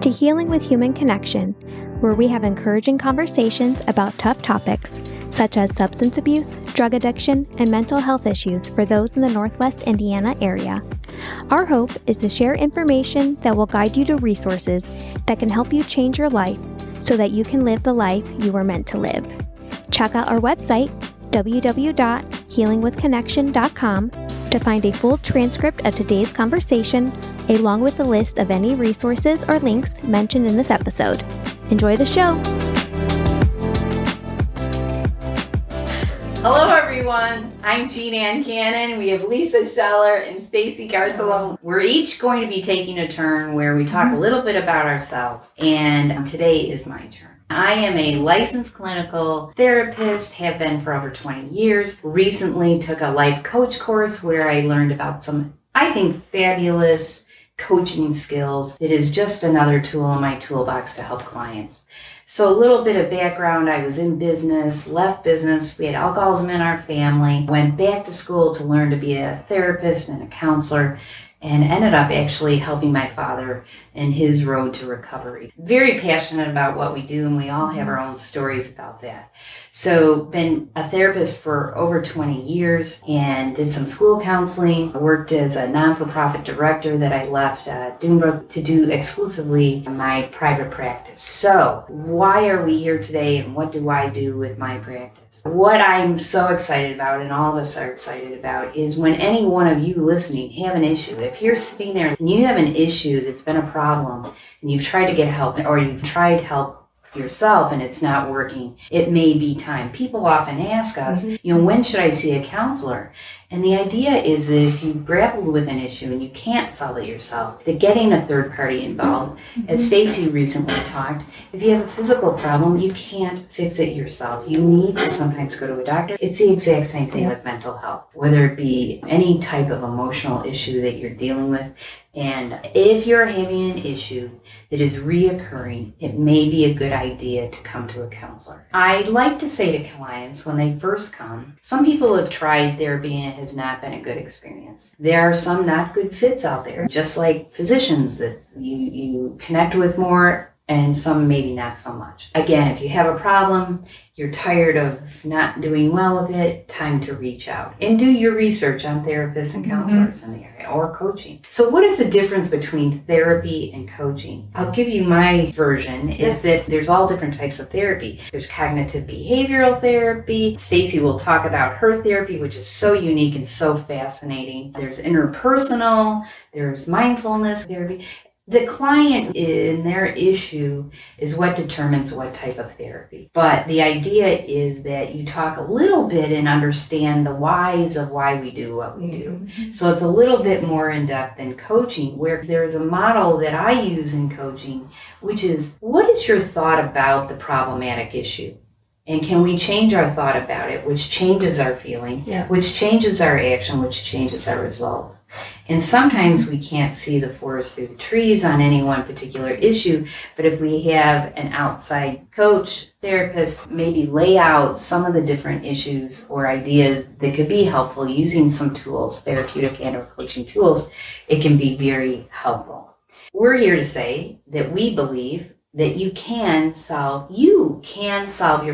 to Healing with Human Connection, where we have encouraging conversations about tough topics such as substance abuse, drug addiction, and mental health issues for those in the Northwest Indiana area. Our hope is to share information that will guide you to resources that can help you change your life so that you can live the life you were meant to live. Check out our website, www.healingwithconnection.com, to find a full transcript of today's conversation, along with a list of any resources or links mentioned in this episode. Enjoy the show! Hello everyone, I'm Jeanne Cannon. We have Lisa Scheller and Stacey Garcelon. We're each going to be taking a turn where we talk a little bit about ourselves, and today is my turn. I am a licensed clinical therapist, have been for over 20 years. Recently took a life coach course where I learned about some, I think, fabulous coaching skills. It is just another tool in my toolbox to help clients. So a little bit of background, I was in business, left business, we had alcoholism in our family, went back to school to learn to be a therapist and a counselor, and ended up actually helping my father in his road to recovery. Very passionate about what we do, and we all have our own stories about that. So been a therapist for over 20 years and did some school counseling. I worked as a non-for-profit director that I left to do exclusively my private practice. So why are we here today, and what do I do with my practice? What I'm so excited about, and all of us are excited about, is when any one of you listening have an issue. If you're sitting there and you have an issue that's been a problem and you've tried to get help, or you've tried help yourself and it's not working, it may be time. People often ask us, when should I see a counselor? And the idea is that if you grapple with an issue and you can't solve it yourself, that getting a third party involved, as Stacey recently talked, if you have a physical problem, you can't fix it yourself. You need to sometimes go to a doctor. It's the exact same thing with mental health, whether it be any type of emotional issue that you're dealing with. And if you're having an issue that is reoccurring, it may be a good idea to come to a counselor. I like to say to clients when they first come, some people have tried therapy and it has not been a good experience. There are some not good fits out there, just like physicians that you connect with more, and some maybe not so much. Again, if you have a problem, you're tired of not doing well with it, time to reach out and do your research on therapists and counselors in the area, or coaching. So what is the difference between therapy and coaching? I'll give you my version, is that there's all different types of therapy. There's cognitive behavioral therapy. Stacey will talk about her therapy, which is so unique and so fascinating. There's interpersonal, there's mindfulness therapy. The client in their issue is what determines what type of therapy. But the idea is that you talk a little bit and understand the whys of why we do what we do. So it's a little bit more in-depth than coaching, where there's a model that I use in coaching, which is, what is your thought about the problematic issue? And can we change our thought about it, which changes our feeling, which changes our action, which changes our result? And sometimes we can't see the forest through the trees on any one particular issue, but if we have an outside coach, therapist, maybe lay out some of the different issues or ideas that could be helpful using some tools, therapeutic and or coaching tools, it can be very helpful. We're here to say that we believe that you can solve your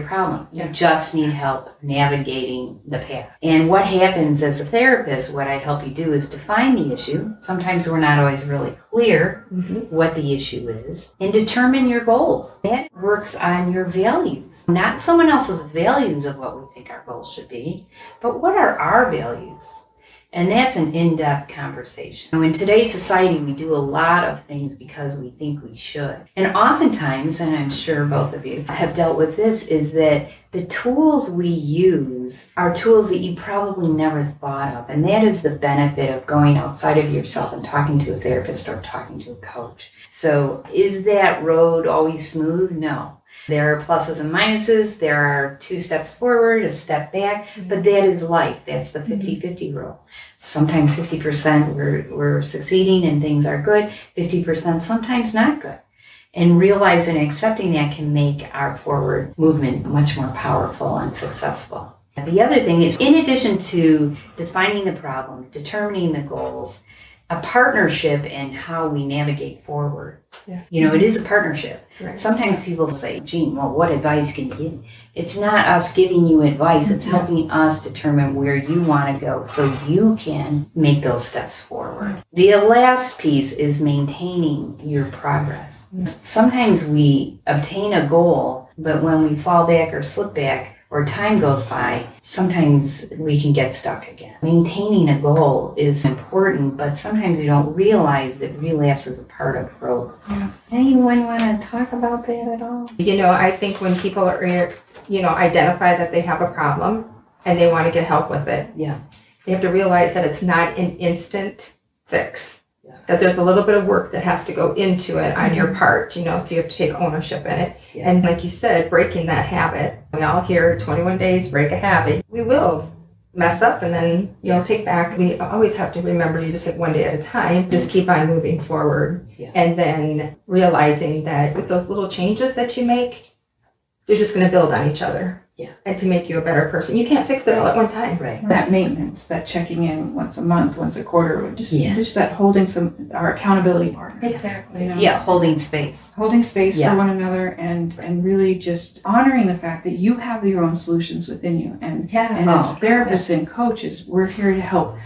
problem. You just need help navigating the path. And what happens as a therapist, what I help you do is define the issue. Sometimes we're not always really clear what the issue is, and determine your goals. That works on your values, not someone else's values of what we think our goals should be, but what are our values? And that's an in-depth conversation. In today's society, we do a lot of things because we think we should. And oftentimes, and I'm sure both of you have dealt with this, is that the tools we use are tools that you probably never thought of. And that is the benefit of going outside of yourself and talking to a therapist or talking to a coach. So is that road always smooth? No. There are pluses and minuses. There are 2 steps forward, a step back, but that is life. That's the 50-50 rule. Sometimes 50% we're succeeding and things are good, 50% sometimes not good. And realizing and accepting that can make our forward movement much more powerful and successful. The other thing is, in addition to defining the problem, determining the goals, a partnership in how we navigate forward. Yeah. It is a partnership. Right. Sometimes people say, Jeanne, well, what advice can you give me? It's not us giving you advice. It's helping us determine where you want to go so you can make those steps forward. The last piece is maintaining your progress. Sometimes we obtain a goal, but when we fall back or slip back, or time goes by, sometimes we can get stuck again. Maintaining a goal is important, but sometimes you don't realize that relapse is a part of growth. Yeah. Anyone want to talk about that at all? I think when people are, identify that they have a problem and they want to get help with it, Yeah. they have to realize that it's not an instant fix. Yeah. That there's a little bit of work that has to go into it on your part, so you have to take ownership in it. Yeah. And like you said, breaking that habit. We all hear 21 days, break a habit. We will mess up and then, take back. We always have to remember you just take one day at a time, just keep on moving forward. Yeah. And then realizing that with those little changes that you make, they're just going to build on each other. Yeah. And to make you a better person. You can't fix it all at one time. Right. That maintenance, that checking in once a month, once a quarter, just that holding our accountability partner. Exactly. Yeah, holding space. Holding space Yeah. for one another and really just honoring the fact that you have your own solutions within you. And as therapists and coaches, we're here to help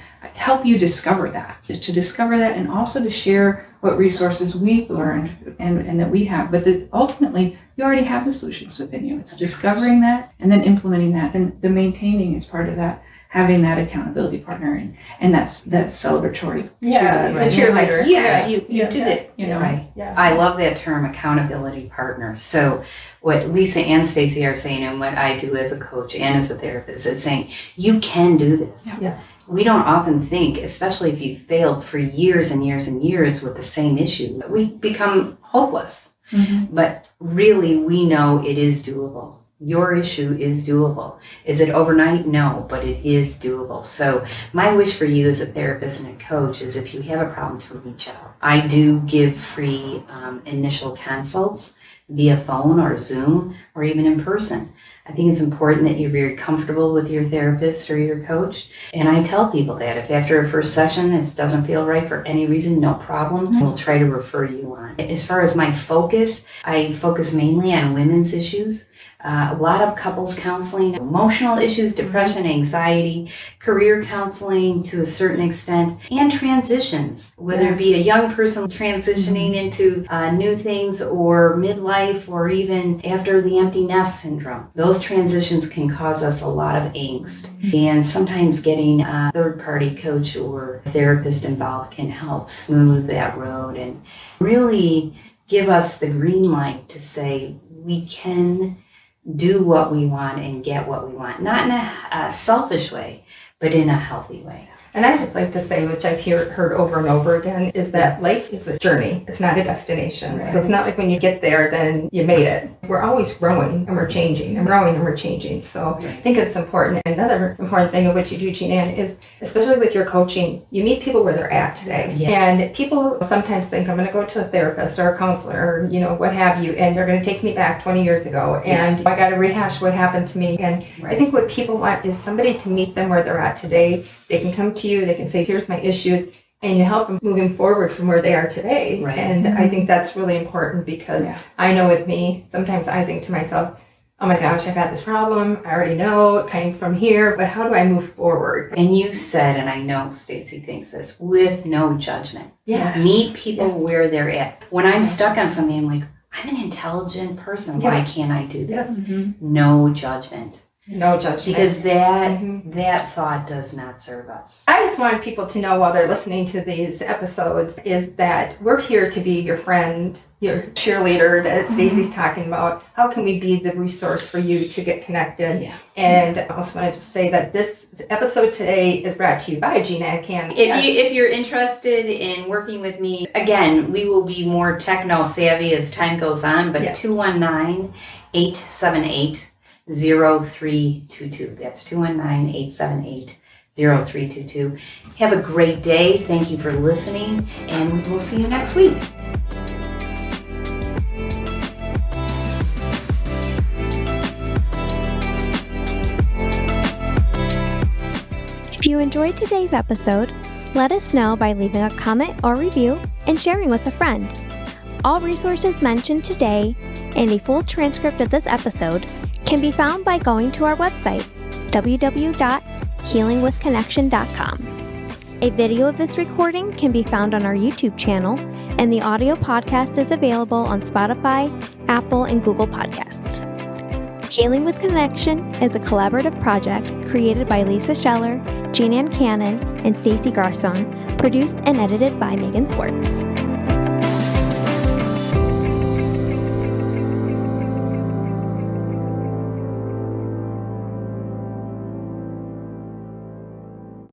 you discover that, and also to share what resources we've learned and that we have, but that ultimately you already have the solutions within you. It's discovering that and then implementing that, and the maintaining is part of that, having that accountability partner and that's celebratory. Yeah, the cheerleader. Yes, Yeah. you did it, Right. Yeah. I love that term, accountability partner. So what Lisa and Stacey are saying, and what I do as a coach and as a therapist, is saying, you can do this. Yeah. We don't often think, especially if you've failed for years and years and years with the same issue, we become hopeless. Mm-hmm. But really, we know it is doable. Your issue is doable. Is it overnight? No, but it is doable. So my wish for you as a therapist and a coach is, if you have a problem, to reach out. I do give free initial consults via phone or Zoom or even in person. I think it's important that you're very comfortable with your therapist or your coach. And I tell people that if after a first session it doesn't feel right for any reason, no problem, we'll try to refer you on. As far as my focus, I focus mainly on women's issues. A lot of couples counseling, emotional issues, depression, anxiety, career counseling to a certain extent, and transitions, whether it be a young person transitioning into new things, or midlife, or even after the empty nest syndrome. Those transitions can cause us a lot of angst, and sometimes getting a third-party coach or therapist involved can help smooth that road and really give us the green light to say we can do what we want and get what we want. Not in a selfish way, but in a healthy way. And I just like to say, which I've heard over and over again, is that life is a journey. It's not a destination. Right. So it's not like when you get there, then you made it. We're always growing and we're changing and growing and we're changing. So I think it's important. Another important thing of what you do, Jeanne, is especially with your coaching, you meet people where they're at today. Yes. And people sometimes think, I'm going to go to a therapist or a counselor or, what have you, and they're going to take me back 20 years ago. And I got to rehash what happened to me. And I think what people want is somebody to meet them where they're at today. They can come to you, they can say, here's my issues, and you help them moving forward from where they are today. Right. And I think that's really important because I know with me, sometimes I think to myself, oh my gosh, I've had this problem. I already know it came from here, but how do I move forward? And you said, and I know Stacey thinks this, with no judgment. Yes. Meet people where they're at. When I'm stuck on something, I'm like, I'm an intelligent person. Why can't I do this? Yes. No judgment. No judgment. Because that thought does not serve us. I just want people to know while they're listening to these episodes is that we're here to be your friend, your cheerleader that Stacey's talking about. How can we be the resource for you to get connected? Yeah. And I also wanted to say that this episode today is brought to you by Jeanne and Candy. If you're interested in working with me, again, we will be more techno savvy as time goes on, but 219-878-0322. That's 219-878-0322. Have a great day. Thank you for listening, and we'll see you next week. If you enjoyed today's episode, Let us know by leaving a comment or review and sharing with a friend. All resources mentioned today and a full transcript of this episode can be found by going to our website, www.healingwithconnection.com. A video of this recording can be found on our YouTube channel, and the audio podcast is available on Spotify, Apple, and Google Podcasts. Healing with Connection is a collaborative project created by Lisa Scheller, Jeanne and Stacey Garcelon, produced and edited by Megan Swartz.